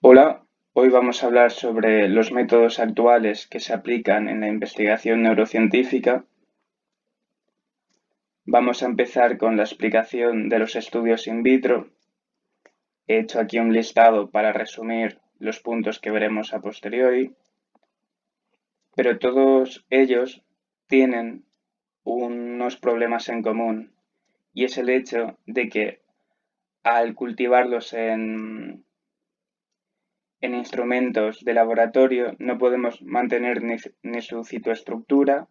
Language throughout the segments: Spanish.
Hola, hoy vamos a hablar sobre los métodos actuales que se aplican en la investigación neurocientífica. Vamos a empezar con la explicación de los estudios in vitro. He hecho aquí un listado para resumir los puntos que veremos a posteriori, pero todos ellos tienen unos problemas en común, y es el hecho de que al cultivarlos en instrumentos de laboratorio no podemos mantener ni su citoestructura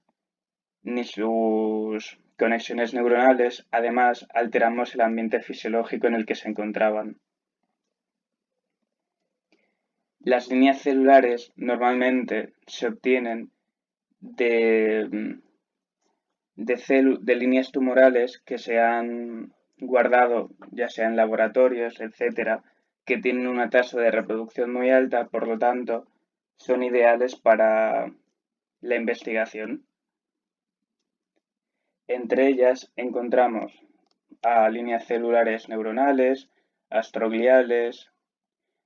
ni sus conexiones neuronales. Además, alteramos el ambiente fisiológico en el que se encontraban. Las líneas celulares normalmente se obtienen de líneas tumorales que se han guardado, ya sea en laboratorios, etcétera, que tienen una tasa de reproducción muy alta, por lo tanto, son ideales para la investigación. Entre ellas encontramos a líneas celulares neuronales, astrogliales,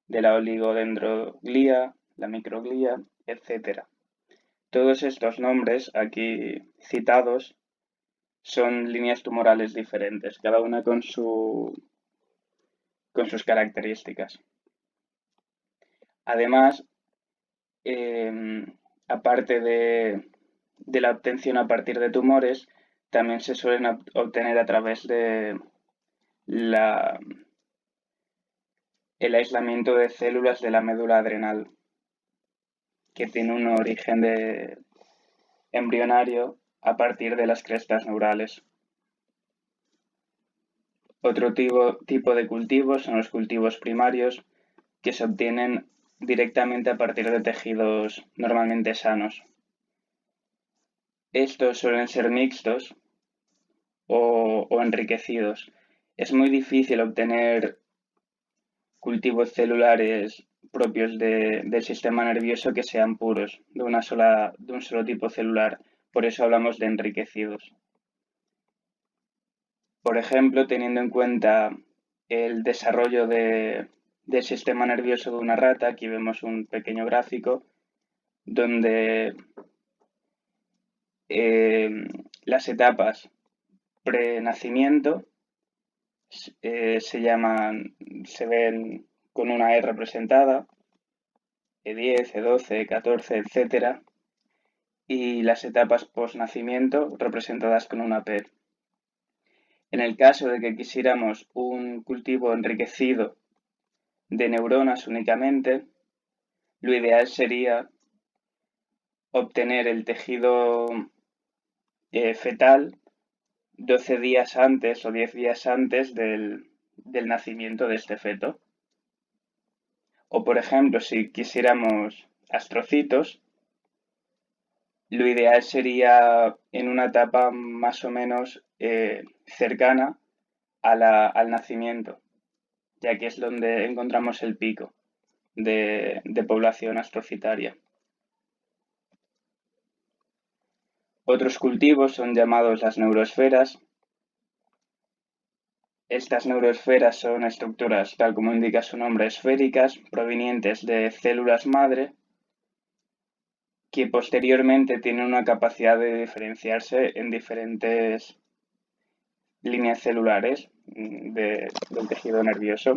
de la oligodendroglía, la microglía, etc. Todos estos nombres aquí citados son líneas tumorales diferentes, cada una con sus características. Además, aparte de la obtención a partir de tumores, también se suelen obtener a través de el aislamiento de células de la médula adrenal, que tiene un origen embrionario a partir de las crestas neurales. Otro tipo de cultivos son los cultivos primarios, que se obtienen directamente a partir de tejidos normalmente sanos. Estos suelen ser mixtos o enriquecidos. Es muy difícil obtener cultivos celulares propios del sistema nervioso que sean puros, de un solo tipo celular. Por eso hablamos de enriquecidos. Por ejemplo, teniendo en cuenta el desarrollo del sistema nervioso de una rata, aquí vemos un pequeño gráfico donde las etapas pre-nacimiento se ven con una E representada, E10, E12, E14, etc. Y las etapas post-nacimiento representadas con una P. En el caso de que quisiéramos un cultivo enriquecido de neuronas únicamente, lo ideal sería obtener el tejido fetal 12 días antes o 10 días antes del nacimiento de este feto. O por ejemplo, si quisiéramos astrocitos, lo ideal sería en una etapa más o menos cercana al nacimiento, ya que es donde encontramos el pico de población astrocitaria. Otros cultivos son llamados las neuroesferas. Estas neuroesferas son estructuras, tal como indica su nombre, esféricas, provenientes de células madre, que posteriormente tienen una capacidad de diferenciarse en diferentes líneas celulares del tejido nervioso.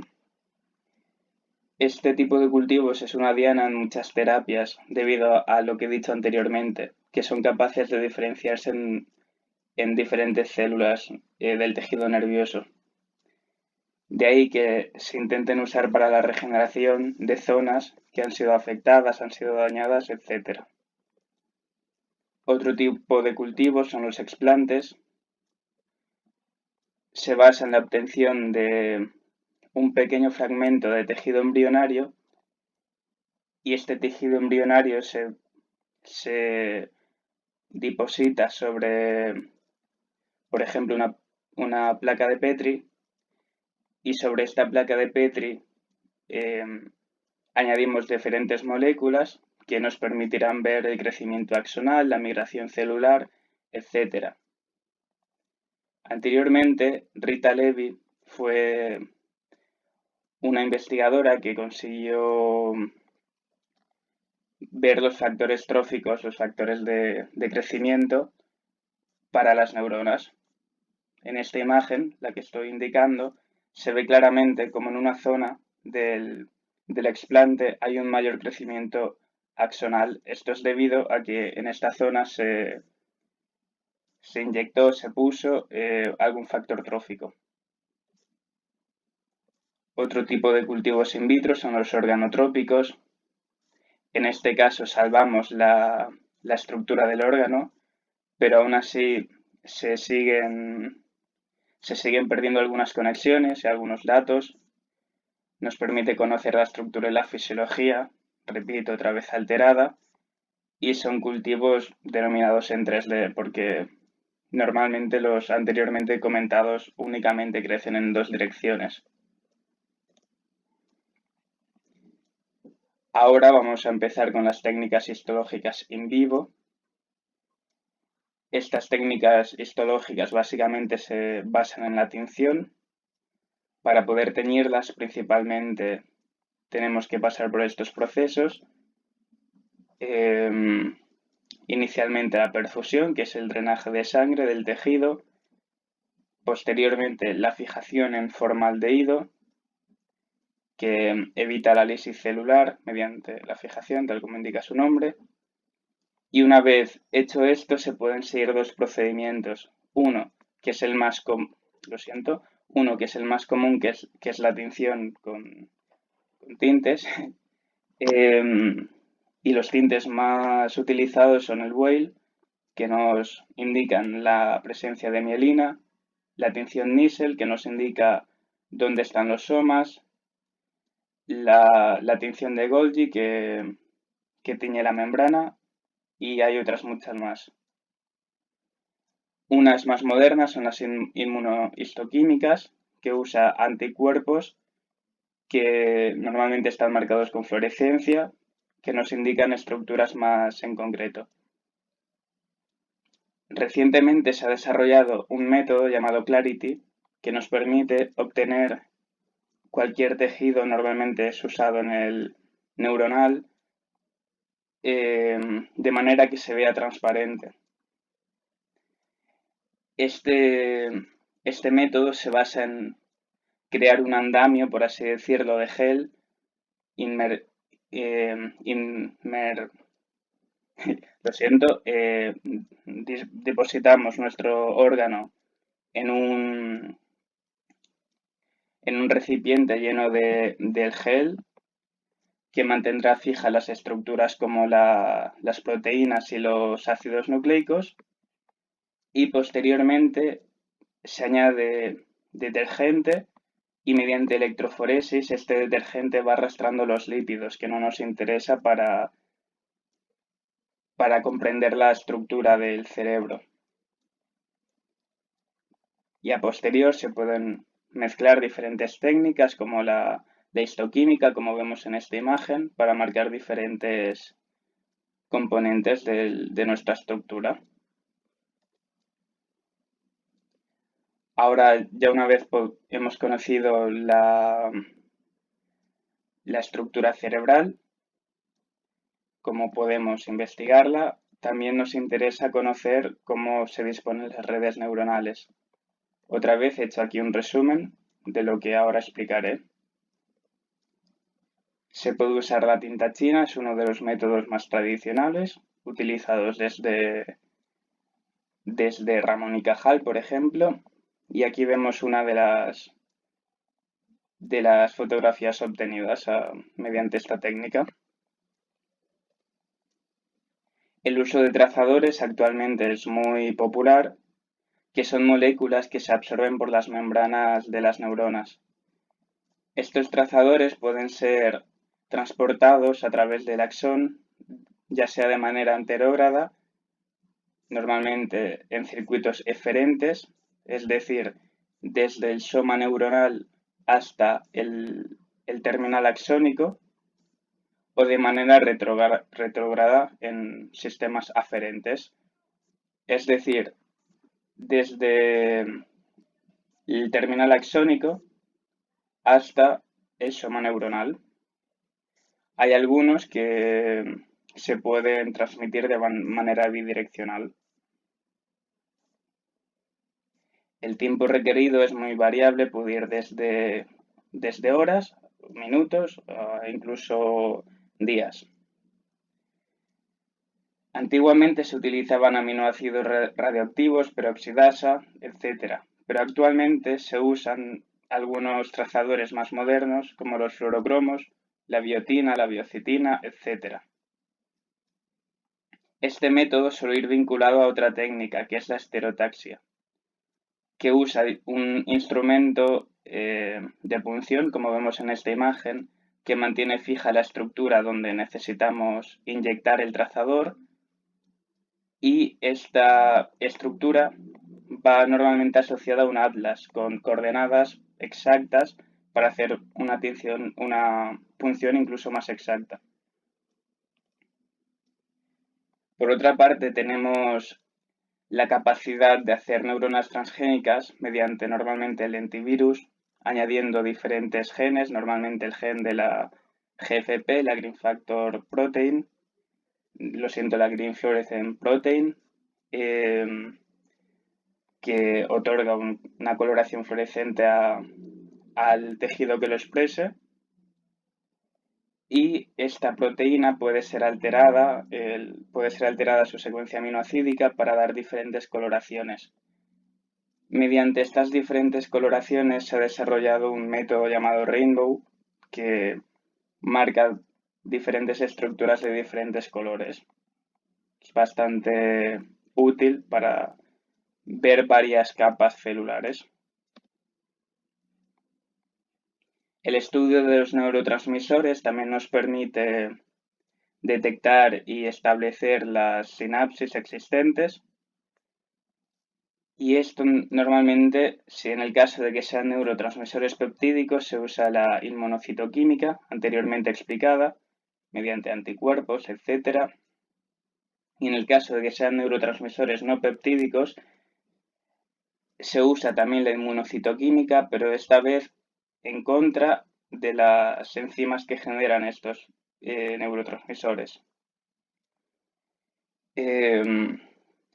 Este tipo de cultivos es una diana en muchas terapias debido a lo que he dicho anteriormente, que son capaces de diferenciarse en diferentes células del tejido nervioso. De ahí que se intenten usar para la regeneración de zonas que han sido afectadas, han sido dañadas, etc. Otro tipo de cultivos son los explantes. Se basa en la obtención de un pequeño fragmento de tejido embrionario, y este tejido embrionario se deposita sobre, por ejemplo, una placa de Petri, y sobre esta placa de Petri añadimos diferentes moléculas que nos permitirán ver el crecimiento axonal, la migración celular, etc. Anteriormente, Rita Levi fue una investigadora que consiguió ver los factores tróficos, los factores de crecimiento para las neuronas. En esta imagen, la que estoy indicando, se ve claramente como en una zona del explante hay un mayor crecimiento axonal. Esto es debido a que en esta zona se inyectó, se puso algún factor trófico. Otro tipo de cultivos in vitro son los organotrópicos. En este caso salvamos la estructura del órgano, pero aún así se siguen perdiendo algunas conexiones y algunos datos. Nos permite conocer la estructura y la fisiología, repito, otra vez alterada, y son cultivos denominados en 3D porque normalmente los anteriormente comentados únicamente crecen en dos direcciones. Ahora vamos a empezar con las técnicas histológicas in vivo. Estas técnicas histológicas básicamente se basan en la tinción. Para poder teñirlas principalmente tenemos que pasar por estos procesos. Inicialmente la perfusión, que es el drenaje de sangre del tejido. Posteriormente la fijación en formaldehído, que evita la lisis celular mediante la fijación, tal como indica su nombre. Y una vez hecho esto, se pueden seguir dos procedimientos. Uno, que es el más común, que es la tinción con tintes. Y los tintes más utilizados son el Whale, que nos indican la presencia de mielina, la tinción Nissl, que nos indica dónde están los somas, la tinción de Golgi, que tiñe la membrana, y hay otras muchas más. Unas más modernas son las inmunohistoquímicas, que usa anticuerpos que normalmente están marcados con fluorescencia, que nos indican estructuras más en concreto. Recientemente se ha desarrollado un método llamado Clarity que nos permite obtener cualquier tejido normalmente es usado en el neuronal de manera que se vea transparente. Este método se basa en crear un andamio, por así decirlo, de gel, depositamos nuestro órgano en un recipiente lleno del gel que mantendrá fijas las estructuras como las proteínas y los ácidos nucleicos, y posteriormente se añade detergente y mediante electroforesis este detergente va arrastrando los lípidos que no nos interesa para comprender la estructura del cerebro. Y a posterior se pueden mezclar diferentes técnicas como la histoquímica, como vemos en esta imagen, para marcar diferentes componentes de nuestra estructura. Ahora, ya una vez hemos conocido la estructura cerebral, cómo podemos investigarla, también nos interesa conocer cómo se disponen las redes neuronales. Otra vez he hecho aquí un resumen de lo que ahora explicaré. Se puede usar la tinta china, es uno de los métodos más tradicionales, utilizados desde Ramón y Cajal, por ejemplo. Y aquí vemos una de las fotografías obtenidas mediante esta técnica. El uso de trazadores actualmente es muy popular, que son moléculas que se absorben por las membranas de las neuronas. Estos trazadores pueden ser transportados a través del axón, ya sea de manera anterógrada, normalmente en circuitos eferentes, es decir, desde el soma neuronal hasta el terminal axónico, o de manera retrógrada en sistemas aferentes, es decir, desde el terminal axónico hasta es soma neuronal. Hay algunos que se pueden transmitir de manera bidireccional. El tiempo requerido es muy variable, puede ir desde horas, minutos, incluso días. Antiguamente se utilizaban aminoácidos radioactivos, peroxidasa, etc. Pero actualmente se usan algunos trazadores más modernos, como los fluorocromos, la biotina, la biocitina, etc. Este método suele ir vinculado a otra técnica, que es la estereotaxia, que usa un instrumento de punción, como vemos en esta imagen, que mantiene fija la estructura donde necesitamos inyectar el trazador, y esta estructura va normalmente asociada a un atlas con coordenadas exactas para hacer una punción incluso más exacta. Por otra parte, tenemos la capacidad de hacer neuronas transgénicas mediante normalmente el lentivirus, añadiendo diferentes genes, normalmente el gen de la GFP, la Green Factor Protein, lo siento, la Green Fluorescent Protein, que otorga una coloración fluorescente al tejido que lo exprese, y esta proteína puede ser alterada su secuencia aminoacídica para dar diferentes coloraciones. Mediante estas diferentes coloraciones se ha desarrollado un método llamado Rainbow que marca diferentes estructuras de diferentes colores. Es bastante útil para ver varias capas celulares. El estudio de los neurotransmisores también nos permite detectar y establecer las sinapsis existentes. Y esto normalmente, si en el caso de que sean neurotransmisores peptídicos, se usa la inmunocitoquímica anteriormente explicada, mediante anticuerpos, etc. Y en el caso de que sean neurotransmisores no peptídicos, se usa también la inmunocitoquímica, pero esta vez en contra de las enzimas que generan estos neurotransmisores.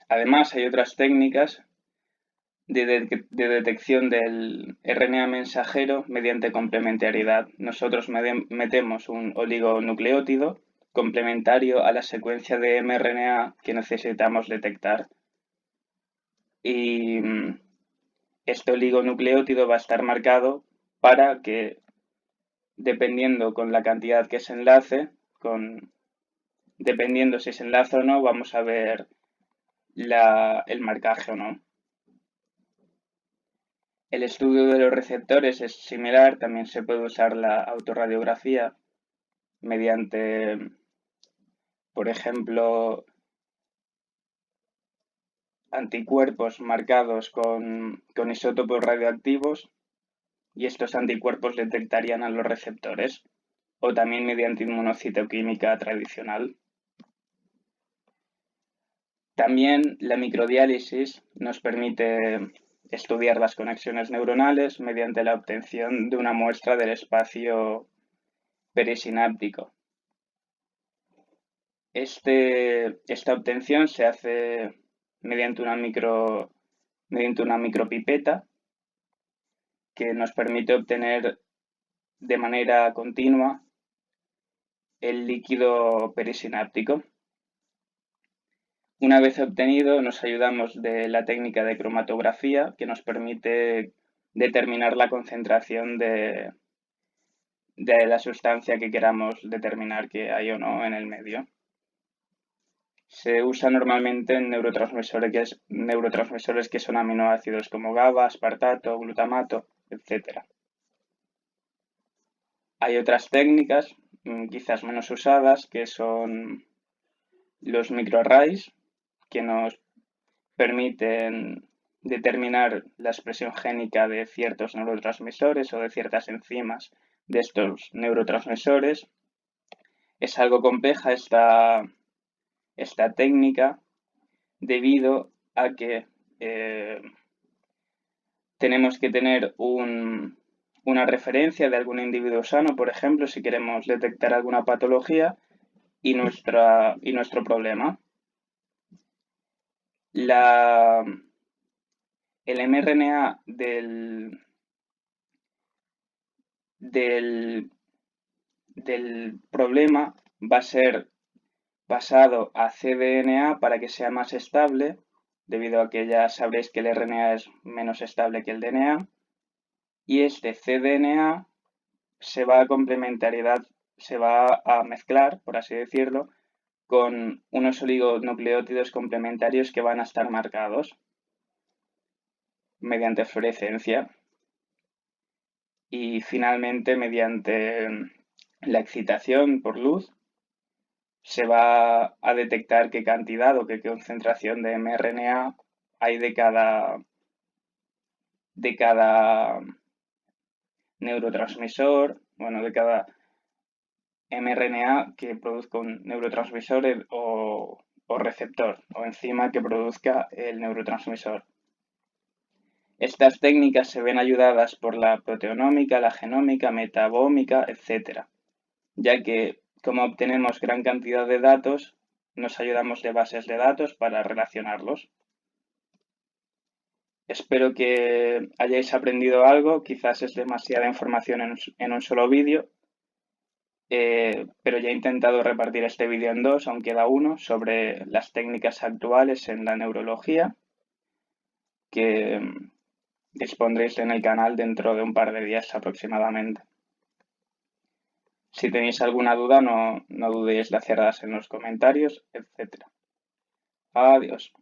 Además, hay otras técnicas de detección del RNA mensajero mediante complementariedad. Nosotros metemos un oligonucleótido complementario a la secuencia de mRNA que necesitamos detectar. Y este oligonucleótido va a estar marcado para que, dependiendo con la cantidad que se enlace, dependiendo si se enlaza o no, vamos a ver el marcaje o no. El estudio de los receptores es similar, también se puede usar la autorradiografía mediante, por ejemplo, anticuerpos marcados con isótopos radioactivos, y estos anticuerpos detectarían a los receptores, o también mediante inmunocitoquímica tradicional. También la microdiálisis nos permite estudiar las conexiones neuronales mediante la obtención de una muestra del espacio perisináptico. Esta obtención se hace mediante una micropipeta que nos permite obtener de manera continua el líquido perisináptico. Una vez obtenido, nos ayudamos de la técnica de cromatografía, que nos permite determinar la concentración de la sustancia que queramos determinar que hay o no en el medio. Se usa normalmente en neurotransmisores que son aminoácidos como GABA, aspartato, glutamato, etc. Hay otras técnicas, quizás menos usadas, que son los microarrays, que nos permiten determinar la expresión génica de ciertos neurotransmisores o de ciertas enzimas de estos neurotransmisores. Es algo compleja esta técnica debido a que tenemos que tener un una referencia de algún individuo sano, por ejemplo, si queremos detectar alguna patología y nuestro problema. El mRNA del problema va a ser pasado a cDNA para que sea más estable, debido a que ya sabréis que el RNA es menos estable que el DNA, y este cDNA se va a mezclar, por así decirlo, con unos oligonucleótidos complementarios que van a estar marcados mediante fluorescencia y finalmente mediante la excitación por luz se va a detectar qué cantidad o qué concentración de mRNA hay de cada neurotransmisor, bueno, de cada mRNA que produzca un neurotransmisor o receptor o enzima que produzca el neurotransmisor. Estas técnicas se ven ayudadas por la proteonómica, la genómica, metabómica, etc., ya que como obtenemos gran cantidad de datos, nos ayudamos de bases de datos para relacionarlos. Espero que hayáis aprendido algo, quizás es demasiada información en un solo vídeo, pero ya he intentado repartir este vídeo en dos, aún queda uno, sobre las técnicas actuales en la neurología, que dispondréis en el canal dentro de un par de días aproximadamente. Si tenéis alguna duda, no dudéis de hacerlas en los comentarios, etc. Adiós.